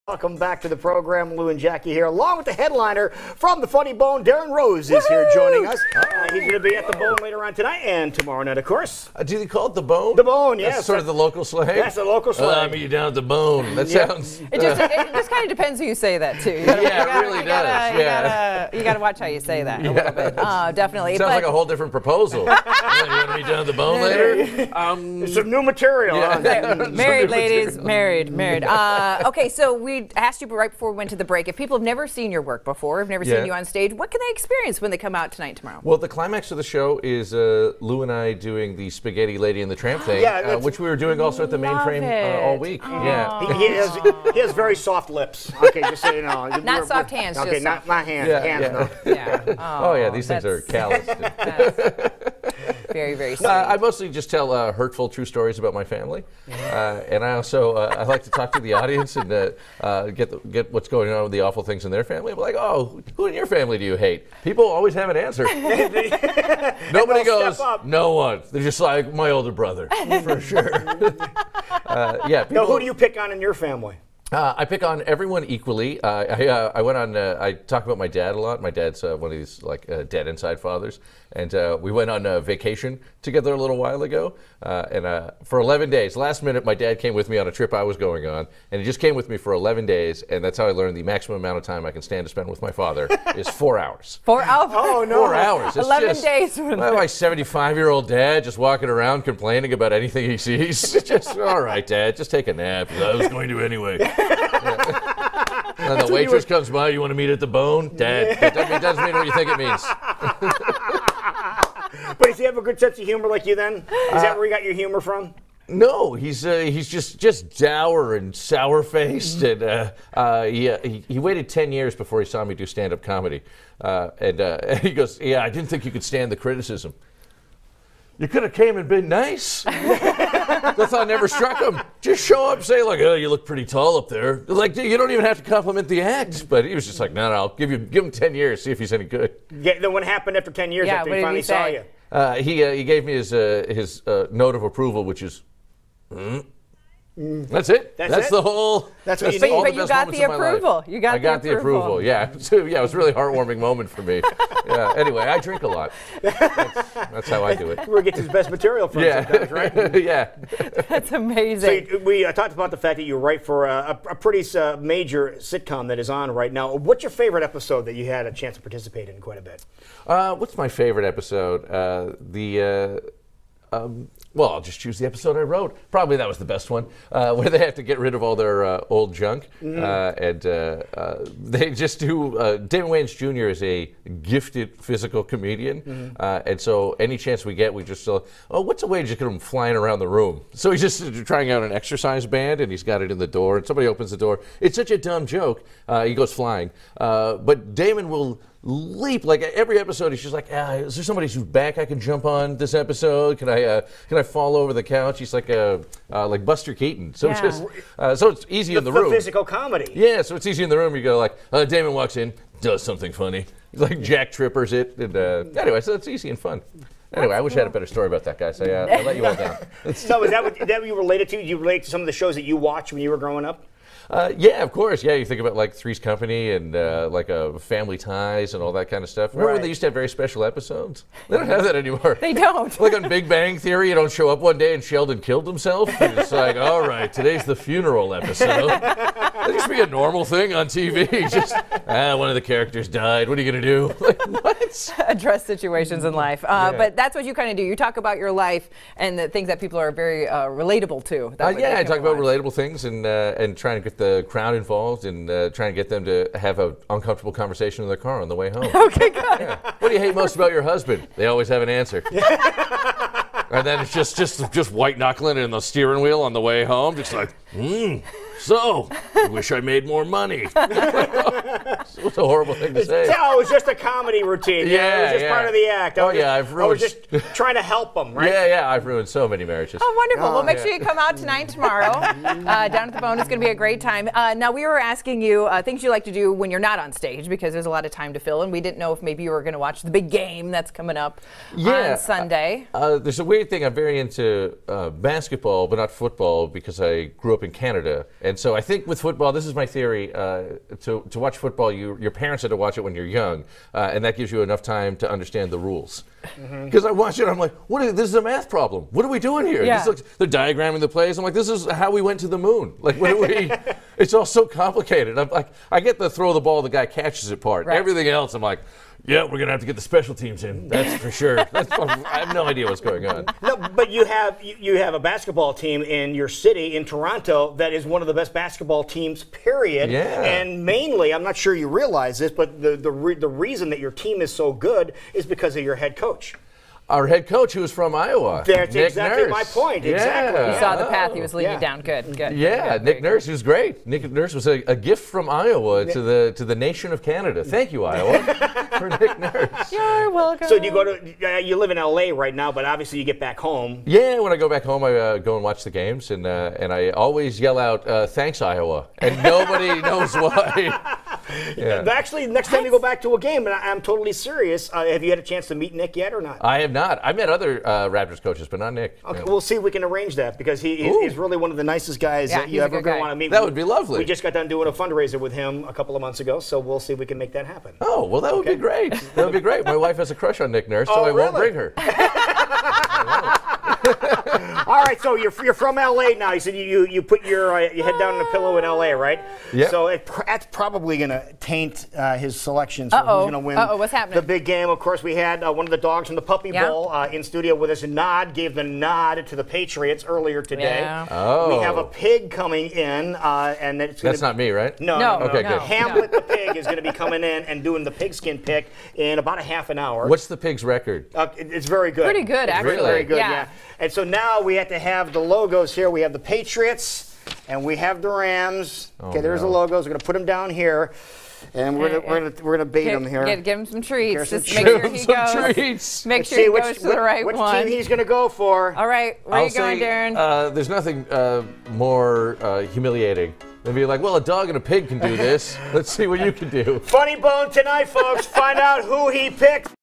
Welcome back to the program. Lou and Jackie here, along with the headliner from the Funny Bone, Darrin Rose is here joining us. He's going to be at the Bone later on tonight and tomorrow night, of course. Do they call it the Bone? The Bone, yes. That's sort of the local slang? That's the local slang. I'll meet you down at the Bone. That sounds... It just kind of depends who you say that to. It really does. You got to watch how you say that a little bit. Definitely. Sounds like a whole different proposal. You want to meet down at the Bone later? There's some new material. Married, ladies. Married. Okay, so we asked you right before we went to the break, if people have never seen your work before, have never seen you on stage, what can they experience when they come out tonight, tomorrow? Well, the climax of the show is Lou and I doing the Spaghetti Lady and the Tramp thing, which we were doing also at the mainframe all week. Aww. Yeah. He has very soft lips. Okay, just so you know. Not soft hands. Okay, just not hands. Hands, no. Yeah. Oh yeah, these things are calloused. Very, very sweet. I mostly just tell hurtful true stories about my family, and I also I like to talk to the audience and get what's going on with the awful things in their family. I'm like, oh, who in your family do you hate? People always have an answer. Nobody goes, no one. They're just like, my older brother, for sure. Now, who do you pick on in your family? I pick on everyone equally. I went on. I talk about my dad a lot. My dad's one of these dead inside fathers, and we went on vacation together a little while ago. And for 11 days, last minute, my dad came with me on a trip I was going on, and he just came with me for 11 days. And that's how I learned the maximum amount of time I can stand to spend with my father is 4 hours. 4 hours? Oh no! 4 hours. It's 11 days. My 75-year-old dad just walking around complaining about anything he sees. Just all right, Dad, just take a nap. I was going to anyway. And the waitress comes by, you want to meet at the Bone? Dad, it doesn't mean what you think it means. But does he have a good sense of humor like you then? Is that where you got your humor from? No, he's just dour and sour-faced, and he waited 10 years before he saw me do stand-up comedy. And he goes, yeah, I didn't think you could stand the criticism. You could have came and been nice. That thought never struck him. Just show up, say like, "Oh, you look pretty tall up there." Like you don't even have to compliment the act. But he was just like, "No, I'll give him 10 years, see if he's any good." Yeah, then what happened after 10 years after he finally saw you? He gave me his note of approval, which is. That's it. That's the whole. That's what you need. But you got the approval. I got the approval. Yeah. So, yeah, it was a really heartwarming moment for me. Yeah. Anyway, I drink a lot. That's how I do it. Where he gets his best material from sometimes, right? Yeah. That's amazing. So we talked about the fact that you write for a pretty major sitcom that is on right now. What's your favorite episode that you had a chance to participate in quite a bit? What's my favorite episode? Well, I'll just choose the episode I wrote. Probably that was the best one, where they have to get rid of all their old junk. And they just do, Damon Wayans Jr. is a gifted physical comedian. And so any chance we get, we just oh, what's a way to just get him flying around the room? So he's just trying out an exercise band, and he's got it in the door, and somebody opens the door. It's such a dumb joke. He goes flying. But Damon will leap like every episode. He's just like, is there somebody whose back I can jump on this episode? Can I fall over the couch? He's like Buster Keaton. So so it's easy in the room. Physical comedy. Yeah, so it's easy in the room. You go like, Damon walks in, does something funny, like Jack Trippers it, and anyway, so it's easy and fun. Anyway, I wish I had a better story about that guy, so I let you all down. So is that what you related to? Did you relate to some of the shows that you watched when you were growing up? Yeah, of course. Yeah, you think about like Three's Company and Family Ties and all that kind of stuff. Remember when they used to have very special episodes? They don't have that anymore. They don't. Like on Big Bang Theory, you don't show up one day and Sheldon killed himself. And it's like, all right, today's the funeral episode. That used to be a normal thing on TV. Just, one of the characters died. What are you going to do? Like, what? Address situations in life. But that's what you kind of do. You talk about your life and the things that people are very relatable to. Yeah, I talk about relatable things and trying to get the crowd involved and trying to get them to have an uncomfortable conversation in their car on the way home. Okay, good. Yeah. What do you hate most about your husband? They always have an answer. And then it's just white knuckling in the steering wheel on the way home, just like, so, I wish I made more money. It's a horrible thing to say. No, it was just a comedy routine. It was just part of the act. I was just trying to help them, right? Yeah, I've ruined so many marriages. Oh, wonderful. Well, make sure you come out tonight, tomorrow. Down at the Bone. It's going to be a great time. Now, we were asking you things you like to do when you're not on stage, because there's a lot of time to fill, and we didn't know if maybe you were going to watch the big game that's coming up on Sunday. There's a weird thing. I'm very into basketball, but not football, because I grew up in Canada. And so I think with football, this is my theory, to watch football, your parents had to watch it when you're young, and that gives you enough time to understand the rules. Because I watch it, I'm like, this is a math problem. What are we doing here? Yeah. They're diagramming the plays. I'm like, this is how we went to the moon. Like, what do we? It's all so complicated. I'm like, I get the throw the ball, the guy catches it part. Right. Everything else, I'm like, yeah, we're gonna have to get the special teams in. That's for sure. I have no idea what's going on. No, but you have a basketball team in your city, in Toronto, that is one of the best basketball teams, period. Yeah. And mainly, I'm not sure you realize this, but the reason that your team is so good is because of your head coach. Our head coach, who was from Iowa. That's Nick exactly Nurse. my point. Yeah. Exactly. You saw the path he was leading Yeah. you down. Good. Yeah, Good. Nick Nurse, who's great. Nick Nurse was a gift from Iowa to the nation of Canada. Thank you, Iowa, for Nick Nurse. You're welcome. So do you go to? You live in LA right now, but obviously you get back home. Yeah, when I go back home, I go and watch the games, and I always yell out, "Thanks, Iowa," and nobody knows why. Yeah. But actually, next time you go back to a game, and I'm totally serious, have you had a chance to meet Nick yet or not? I have not. I met other Raptors coaches, but not Nick. Okay, Yeah. we'll see if we can arrange that because he's really one of the nicest guys Yeah, that he's you a ever good going to guy. want to meet. That would be lovely. We just got done doing a fundraiser with him a couple of months ago, so we'll see if we can make that happen. Oh, well, that would be great. That would be great. My wife has a crush on Nick Nurse, so Oh, I won't really? bring her. All right, so you're from LA now. You said you put your head down on a pillow in LA, right? Yeah. So that's probably going to taint his selections for who's going to win what's happening? the big game. Of course, we had one of the dogs from the Puppy Yeah. Bowl in studio with us. Gave the nod to the Patriots earlier today. Yeah. Oh. We have a pig coming in, and it's going That's not me, right? No. Okay, good. Hamlet the pig is going to be coming in and doing the pigskin pick in about a half an hour. What's the pig's record? It's very good. Pretty good, actually. Really? Very good, Yeah. yeah. And so now we have to have the logos here. We have the Patriots and we have the Rams. Okay, there's no. the logos. We're going to put them down here, and we're gonna bait them here. Give him some treats. Here's some Just make sure he Some goes. treats. Make Let's sure he see goes to the right which one. team he's going to go for. All right, where are you going, Darren? There's nothing more humiliating than be like, well, a dog and a pig can do this. Let's see what you can do. Funny Bone tonight, folks. Find out who he picked.